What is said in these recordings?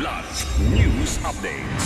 Kidlat News Updates.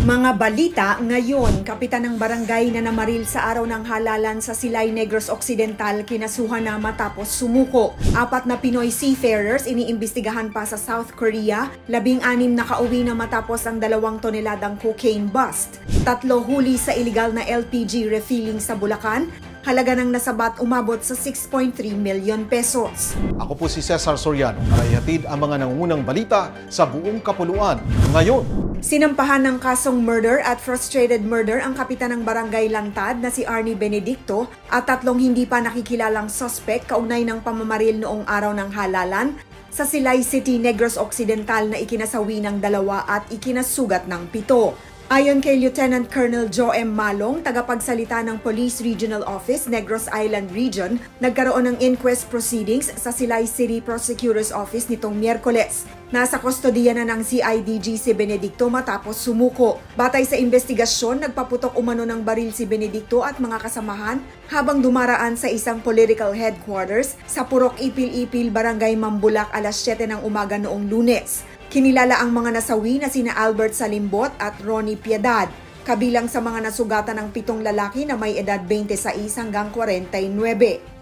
Mga balita ngayon, kapitan ng barangay na namaril sa araw ng halalan sa Silay, Negros Occidental kinasuhan na matapos sumuko. 4 na Pinoy seafarers iniimbestigahan pa sa South Korea, 16 nakauwi na matapos ang 2 toneladang cocaine bust. 3 huli sa iligal na LPG refilling sa Bulacan. Halaga ng nasabat umabot sa 6.3 million pesos. Ako po si Cesar Soriano para ihatid ang mga nangungunang balita sa buong kapuluan ngayon. Sinampahan ng kasong murder at frustrated murder ang kapitan ng barangay Lantad na si Arnie Benedicto at 3 hindi pa nakikilalang suspect kaugnay ng pamamaril noong araw ng halalan sa Silay City, Negros Occidental na ikinasawi ng 2 at ikinasugat ng 7. Ayon kay Lieutenant Colonel Joe M. Malong, tagapagsalita ng Police Regional Office, Negros Island Region, nagkaroon ng inquest proceedings sa Silay City Prosecutor's Office nitong Miyerkules. Nasa kustodiya na ng CIDG si Benedicto matapos sumuko. Batay sa investigasyon, nagpaputok umano ng baril si Benedicto at mga kasamahan habang dumaraan sa isang political headquarters sa Purok Ipil-Ipil, Barangay Mambulak alas 7 ng umaga noong Lunes. Kinilala ang mga nasawi na sina Albert Salimbot at Ronnie Piedad, kabilang sa mga nasugatan ng 7 lalaki na may edad 26 hanggang 49.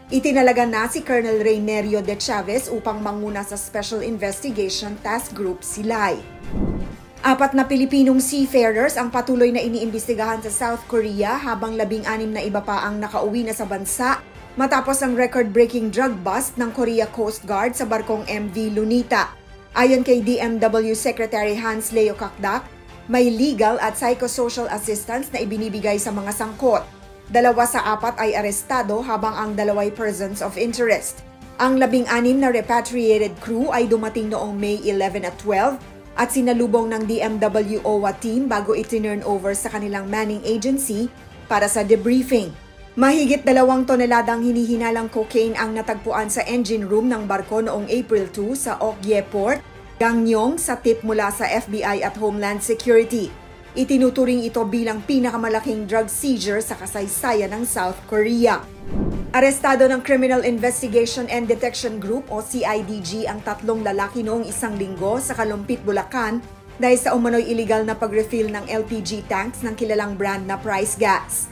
Itinalaga na si Colonel Reynerio de Chavez upang manguna sa Special Investigation Task Group Silay. 4 na Pilipinong seafarers ang patuloy na iniimbestigahan sa South Korea habang 16 na iba pa ang nakauwi na sa bansa matapos ang record-breaking drug bust ng Korea Coast Guard sa barkong MV Lunita. Ayon kay DMW Secretary Hans Leo Kakdak, may legal at psychosocial assistance na ibinibigay sa mga sangkot. 2 sa 4 ay arestado habang ang 2 ay persons of interest. Ang 16 na repatriated crew ay dumating noong May 11 at 12 at sinalubong ng DMW OWA team bago itinurn over sa kanilang manning agency para sa debriefing. Mahigit 2 toneladang hinihinalang cocaine ang natagpuan sa engine room ng barko noong April 2 sa Okye Port, Gangneung sa tip mula sa FBI at Homeland Security. Itinuturing ito bilang pinakamalaking drug seizure sa kasaysayan ng South Korea. Arestado ng Criminal Investigation and Detection Group o CIDG ang 3 lalaki noong 1 linggo sa Kalumpit, Bulacan dahil sa umano'y illegal na pag-refill ng LPG tanks ng kilalang brand na Price Gas.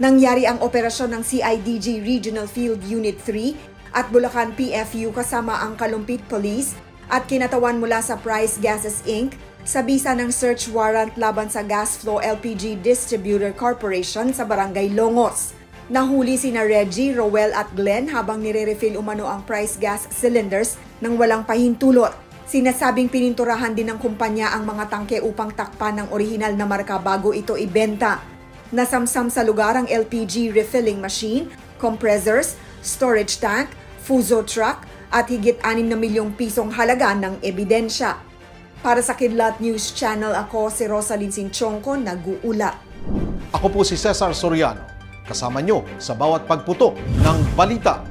Nangyari ang operasyon ng CIDG Regional Field Unit 3 at Bulacan PFU kasama ang Kalumpit Police at kinatawan mula sa Price Gases Inc. sa bisa ng search warrant laban sa Gas Flow LPG Distributor Corporation sa Barangay Longos. Nahuli sina Reggie, Roel at Glenn habang nire-refill umano ang Price Gas cylinders nang walang pahintulot. Sinasabing pininturahan din ng kumpanya ang mga tangke upang takpan ng orihinal na marka bago ito ibenta. Nasamsam sa lugar ang LPG refilling machine, compressors, storage tank, fuso truck at higit 6 na milyong pisong halaga ng ebidensya. Para sa Kidlat News Channel, ako si Rosalyn Sinchonko, nag-uulat. Ako po si Cesar Soriano, kasama nyo sa bawat pagputok ng balita.